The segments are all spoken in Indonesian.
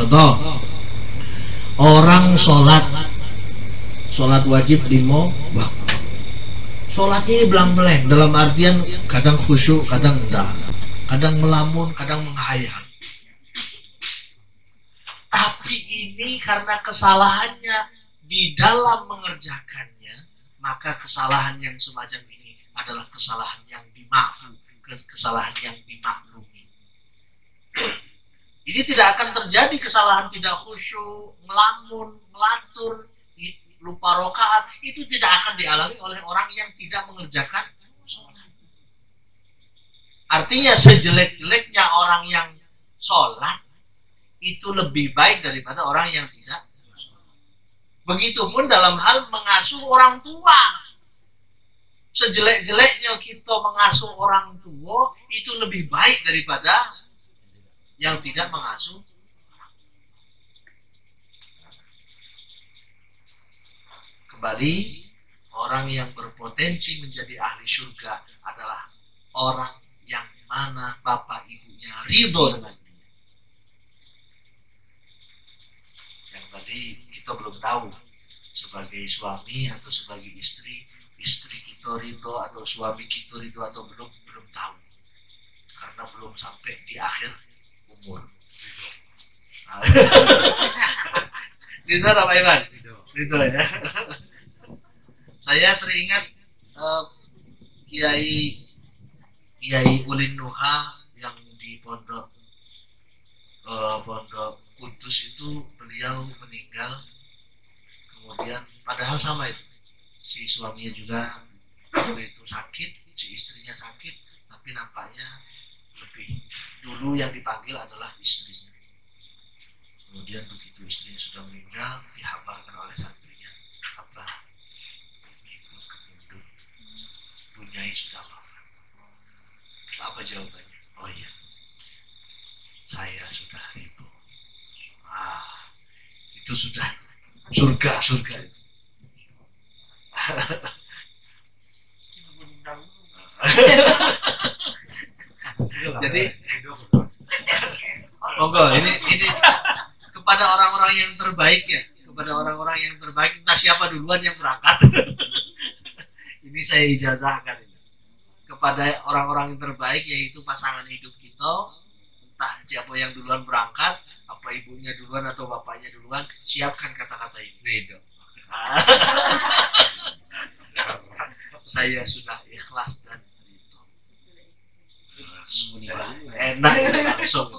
Contoh, orang sholat wajib 5 waktu. Sholatnya ini belang-beleng, dalam artian kadang khusyuk, kadang enggak, kadang melamun, kadang menghayal. Tapi ini karena kesalahannya di dalam mengerjakannya, maka kesalahan yang semacam ini adalah kesalahan yang dimaafkan, kesalahan yang dimaklumi. Ini tidak akan terjadi kesalahan tidak khusyuk, melamun, melantur, lupa rokaat. Itu tidak akan dialami oleh orang yang tidak mengerjakan sholat. Artinya sejelek-jeleknya orang yang sholat itu lebih baik daripada orang yang tidak. Begitupun dalam hal mengasuh orang tua. Sejelek-jeleknya kita mengasuh orang tua itu lebih baik daripada yang tidak mengasuh. Kembali, orang yang berpotensi menjadi ahli surga adalah orang yang mana bapak ibunya ridho dengan dia. Yang tadi kita belum tahu sebagai suami atau sebagai istri kita ridho atau suami kita ridho atau belum tahu, karena belum sampai di akhir umur. Ridho apa Iwan? Ridho ya. Saya teringat Kiai Ulin Nuha yang di pondok Kudus itu, beliau meninggal. Kemudian padahal sama itu, si suaminya juga waktu itu sakit, si istrinya sakit, tapi nampaknya lebih dulu yang dipanggil adalah istrinya. Kemudian begitu istrinya sudah meninggal, dihabarkan oleh santrinya, apa ikut ke mundur, Bunyai sudah wafat. Apa jawabannya? Oh iya, saya sudah ridho. Itu sudah surga itu. Jadi monggo ini kepada orang-orang yang terbaik ya, kepada orang-orang yang terbaik, entah siapa duluan yang berangkat. Ini saya ijazahkan ini. Kepada orang-orang yang terbaik, yaitu pasangan hidup kita, entah siapa yang duluan berangkat, apa ibunya duluan atau bapaknya duluan, siapkan kata-kata ini. Saya sudah ikhlas dan ridho. Enak langsung.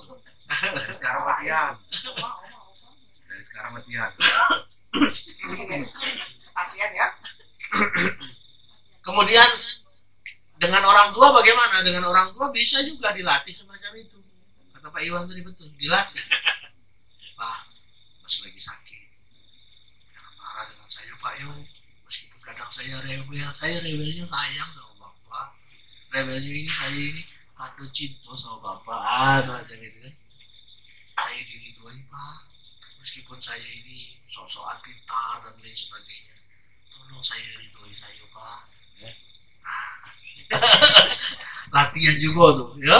Dari sekarang latihan. Latihan ya. Kemudian dengan orang tua bagaimana? Dengan orang tua bisa juga dilatih semacam itu. Kata Pak Iwan tadi betul, dilatih. Pak, masih lagi sakit, jangan marah dengan saya Pak Yo. Meskipun kadang saya rewelnya sayang sama Bapak. Rewelnya ini saya ini kado cinta sama Bapak, semacam itu kan. Saya diridhoi Pak, meskipun saya ini sok-sokan pintar dan lain sebagainya. Tolong saya ridhoi saya Pak. Latihan juga tuh, ya.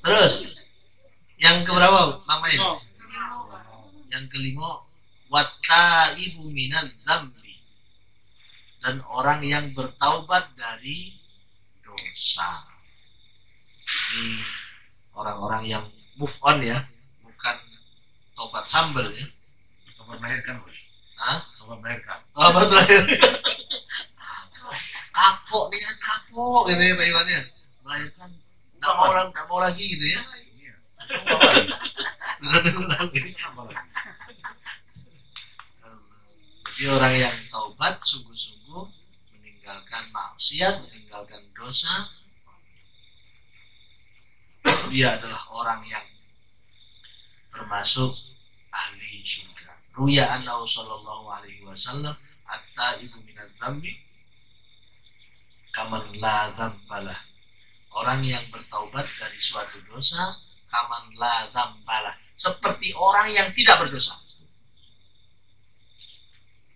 Terus yang keberapa, Mama ini? Yang kelima, wattaibu minadz dzambi, dan orang yang bertaubat dari dosa. Ini orang-orang yang move on ya, bukan tobat sambel ya. Tobat melahirkan, Bos. Tobat melahirkan. Tobat melahirkan. Kapok nih kan, kapok gitu ya Pak Iwan ya. Melahirkan tak mau lagi gitu ya. Jadi orang yang taubat sungguh-sungguh meninggalkan maksiat, meninggalkan dosa, dia adalah orang yang termasuk ahli surga. Ruya annahu sallallahu alaihi wasallam at-taibu minadz dzambi kaman la dzambalah. Orang yang bertaubat dari suatu dosa kaman la dzambalah, seperti orang yang tidak berdosa.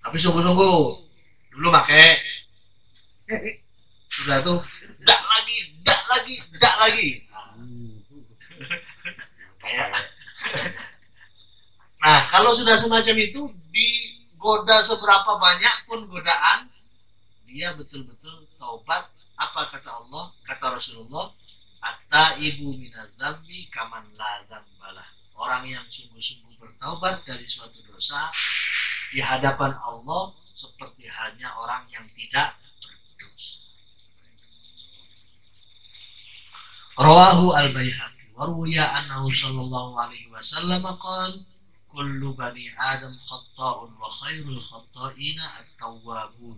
Tapi sungguh-sungguh Dulu pakai, sudah tuh dak lagi, dak lagi, dak lagi. Kayak nah, kalau sudah semacam itu, digoda seberapa banyak pun godaan, dia betul-betul taubat. Apa kata Allah, kata Rasulullah, at-taibu minadz-dzambi kaman la dzambalah. Orang yang sungguh-sungguh bertaubat dari suatu dosa di hadapan Allah seperti halnya orang yang tidak berdosa. Rawahu al-Baihaqi wa ruwiya annahu sallallahu alaihi wasallam qala kullu bani Adam khatta'un wa khairul khatta'ina at-tawwabun.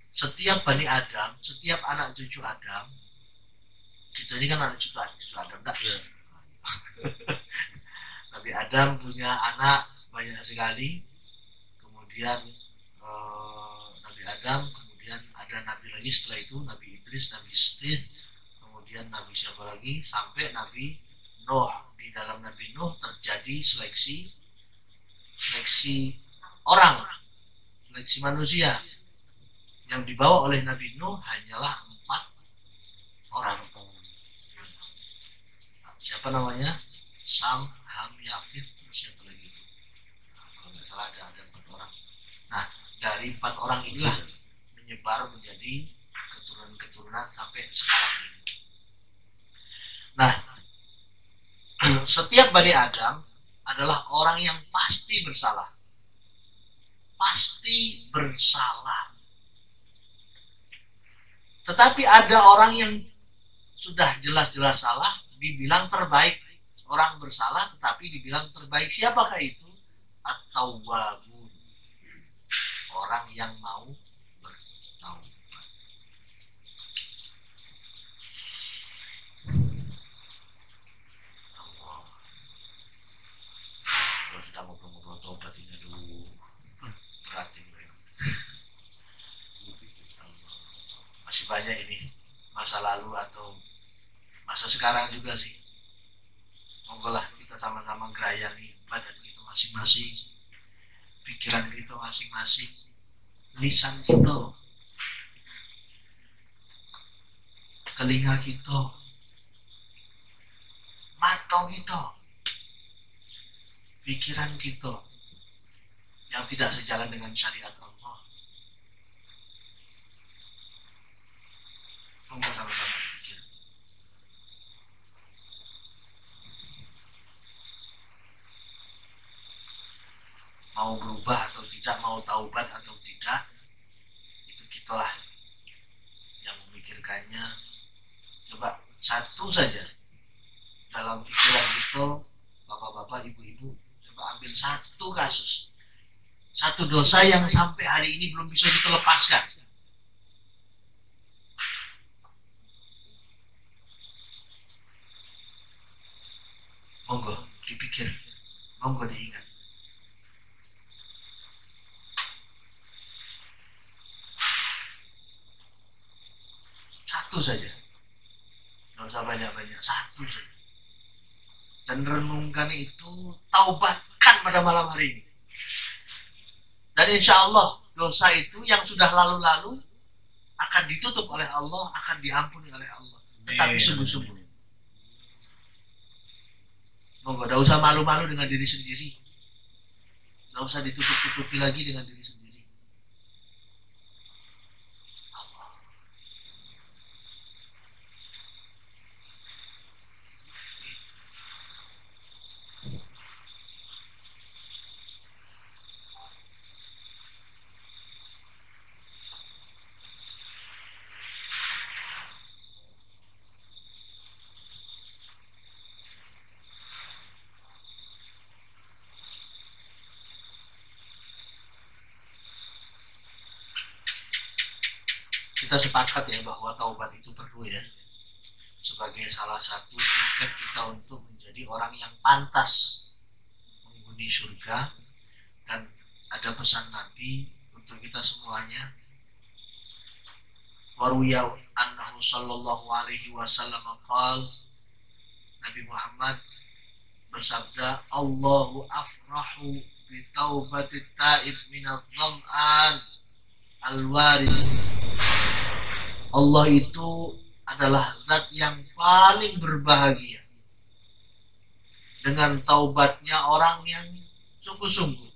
Setiap bani Adam, setiap anak cucu Adam, kita ini kan anak cucu Adam, enggak? Ya. Nabi Adam punya anak banyak sekali, kemudian Nabi Adam, kemudian ada Nabi lagi setelah itu, Nabi Idris, Nabi Sith, kemudian Nabi siapa lagi, sampai Nabi Nuh. Di dalam Nabi Nuh terjadi seleksi orang, seleksi manusia. Yang dibawa oleh Nabi Nuh hanyalah 4 orang. Siapa namanya? Sam, Ham, Yafid, terus siapa lagi itu? Kalau nggak salah ada 4 orang. Nah, dari 4 orang inilah menyebar menjadi keturunan-keturunan sampai sekarang ini. Nah, setiap Bani Adam adalah orang yang pasti bersalah. Pasti bersalah. Tetapi ada orang yang sudah jelas-jelas salah, dibilang terbaik. Orang bersalah tetapi dibilang terbaik. Siapakah itu? At-tawwabun. Orang yang mau bertaubat. Kalau sudah ngobrol-ngobrol taubat ini dulu berat ini. Masih banyak ini masa lalu atau masa sekarang juga sih. Monggolah kita sama-sama gerayangi badan kita masing-masing, pikiran kita masing-masing, lisan kita, telinga kita, mata kita, pikiran kita yang tidak sejalan dengan syariat Allah. Monggo sama-sama pikir. Mau berubah atau tidak, mau taubat atau tidak, itu kitalah yang memikirkannya. Coba satu saja dalam pikiran kita, bapak-bapak, ibu-ibu, coba ambil satu kasus, satu dosa yang sampai hari ini belum bisa kita lepaskan. Monggo dipikir, monggo diingat. Satu saja, nggak usah banyak-banyak, satu saja. Dan renungkan itu, taubatkan pada malam hari ini. Dan insya Allah dosa itu yang sudah lalu-lalu akan ditutup oleh Allah, akan diampuni oleh Allah. Tetapi sungguh-sungguh. Monggo, gak usah malu-malu dengan diri sendiri. Gak usah ditutup-tutupi lagi dengan diri sendiri. Kita sepakat ya bahwa taubat itu perlu ya, sebagai salah satu tiket kita untuk menjadi orang yang pantas menghuni surga. Dan ada pesan Nabi untuk kita semuanya. Waruya annahu sallallahu alaihi wasallam qala, Nabi Muhammad bersabda, Allahu afrahu bi taubatit taib minadh dham'an Al-Warid. Allah itu adalah zat yang paling berbahagia dengan taubatnya orang yang sungguh-sungguh.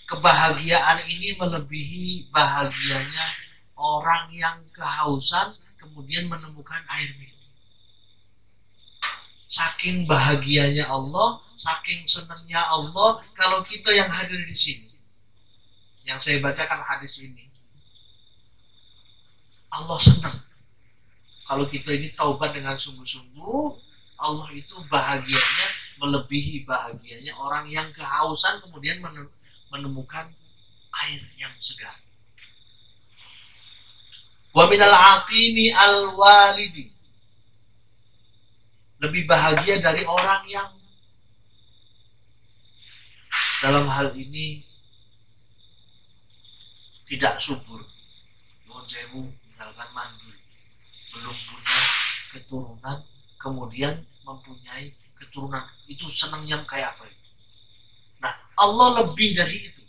Kebahagiaan ini melebihi bahagianya orang yang kehausan kemudian menemukan air minum. Saking bahagianya Allah, saking senangnya Allah, kalau kita yang hadir di sini, yang saya bacakan hadis ini, Allah senang. Kalau kita ini taubat dengan sungguh-sungguh, Allah itu bahagianya melebihi bahagianya orang yang kehausan kemudian menemukan air yang segar. Wa minal aqini al-walidi. Lebih bahagia dari orang yang dalam hal ini tidak subur. Misalkan mandul, belum punya keturunan, kemudian mempunyai keturunan. Itu senangnya kayak apa itu? Nah, Allah lebih dari itu.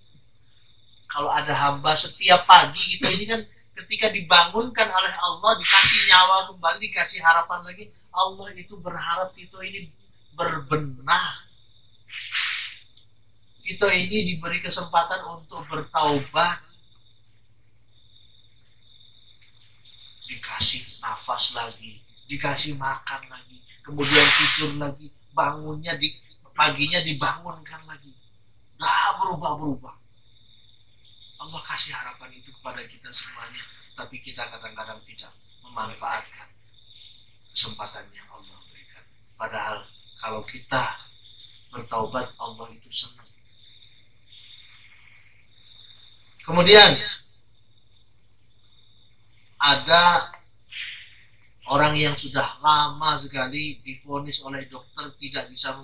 Kalau ada hamba setiap pagi kita ini kan ketika dibangunkan oleh Allah, dikasih nyawa kembali, dikasih harapan lagi, Allah itu berharap kita ini berbenah. Kita ini diberi kesempatan untuk bertaubat. Dikasih nafas lagi, dikasih makan lagi, kemudian tidur lagi, bangunnya paginya dibangunkan lagi. Nggak berubah-berubah. Allah kasih harapan itu kepada kita semuanya, tapi kita kadang-kadang tidak memanfaatkan kesempatan yang Allah berikan. Padahal kalau kita bertaubat, Allah itu senang. Kemudian ada orang yang sudah lama sekali divonis oleh dokter tidak bisa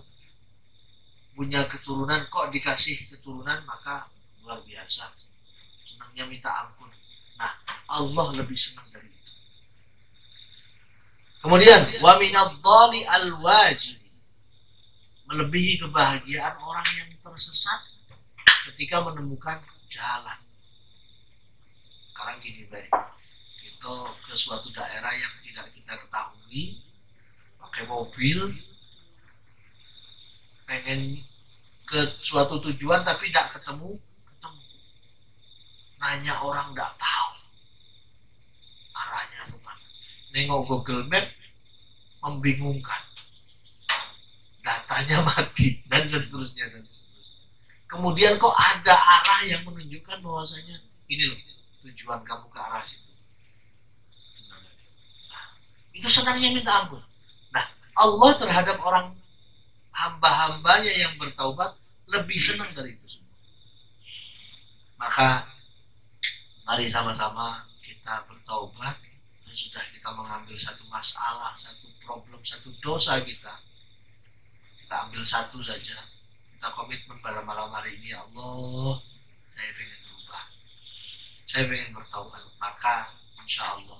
punya keturunan, kok dikasih keturunan, maka luar biasa senangnya minta ampun. Nah, Allah lebih senang dari itu. Kemudian wa minadh-dhali al-wajib, melebihi kebahagiaan orang yang tersesat ketika menemukan jalan. Sekarang gini baik, kita ke suatu daerah yang tidak kita ketahui, pakai mobil, pengen ke suatu tujuan tapi tidak ketemu. Nanya orang tidak tahu arahnya kemana. Nengok Google Map membingungkan, datanya mati dan seterusnya dan seterusnya. Kemudian kok ada arah yang menunjukkan bahwasanya ini loh tujuan kamu ke arah situ. Nah, itu senangnya minta ampun. Nah, Allah terhadap orang hamba-hambanya yang bertaubat lebih senang dari itu semua. Maka mari sama-sama kita bertaubat. Sudah kita mengambil satu masalah, satu problem, satu dosa kita ambil satu saja. Kita komitmen pada malam hari ini, ya Allah, saya ingin berubah, saya ingin bertaubat. Maka insya Allah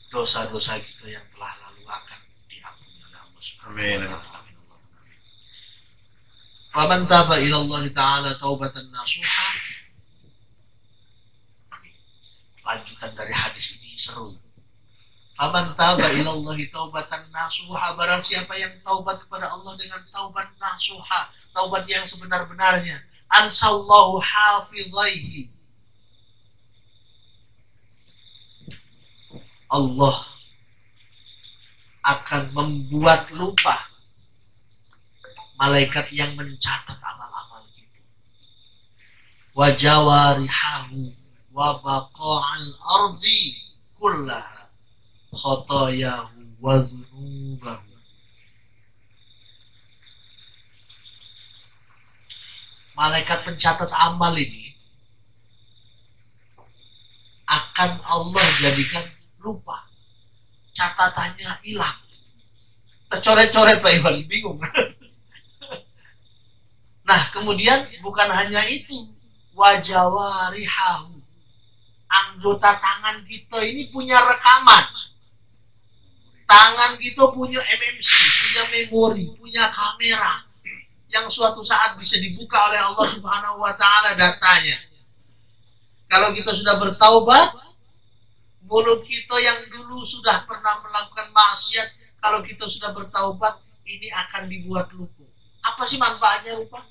dosa-dosa kita yang telah lalu akan diampuni oleh Allah Subhanahu wa taala. Wa man taba ila Allah taala taubatan nasuha. Lanjutan dari hadis ini seru. Faman taba ilallahi taubatan nasuha, barang siapa yang taubat kepada Allah dengan taubat nasuha, taubat yang sebenar-benarnya, ansallahu hafizaihi, Allah akan membuat lupa malaikat yang mencatat amal-amal kita. Wa jawarihahu wa baqa'al ardi kullaha khotayahu wa dhunubahu. Malaikat pencatat amal ini akan Allah jadikan lupa, catatannya hilang, tercoret-coret Pak Iwan, bingung. Nah, kemudian bukan hanya itu, wajawarihahu, anggota tangan kita ini punya rekaman. Tangan kita punya MMC, punya memori, punya kamera yang suatu saat bisa dibuka oleh Allah Subhanahu wa taala datanya. Kalau kita sudah bertaubat, mulut kita yang dulu sudah pernah melakukan maksiat, kalau kita sudah bertaubat, ini akan dibuat lumpuh. Apa sih manfaatnya lupa?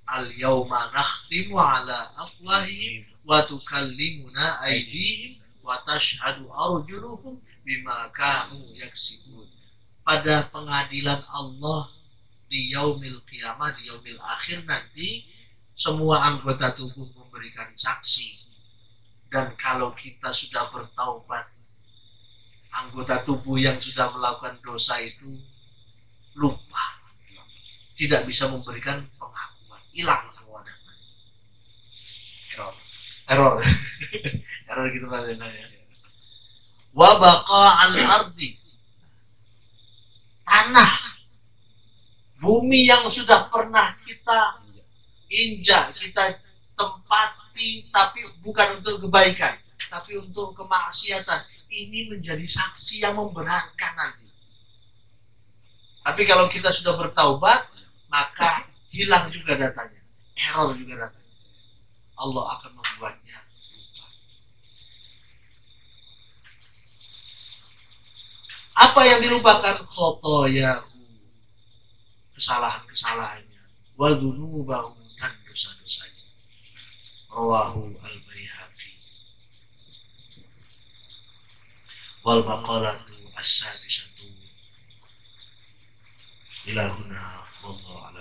Al-yawma nakhtimu ala afwahihim wa tukallimuna aydihim wa tashhadu arjuluhum bima kanu yaksibun. Pada pengadilan Allah di yaumil qiyamah, di yaumil akhir nanti, semua anggota tubuh memberikan saksi. Dan kalau kita sudah bertaubat, anggota tubuh yang sudah melakukan dosa itu lupa, tidak bisa memberikan pengakuan, hilang semua datanya. Error error gitu bahasanya ya. Wa baqa al-ardi, tanah bumi yang sudah pernah kita injak, kita tempati, tapi bukan untuk kebaikan, tapi untuk kemaksiatan, ini menjadi saksi yang memberatkan nanti. Tapi kalau kita sudah bertaubat, maka hilang juga datanya, error juga datanya. Allah akan membuatnya lupa. Apa yang dilupakan? Khotoyahu, kesalahan-kesalahannya, wa dzunubahu, dan dosa-dosanya. Rawahu al-Baihaqi. Wal maqalatu as-sadisatu ila huna wallahu a'lam.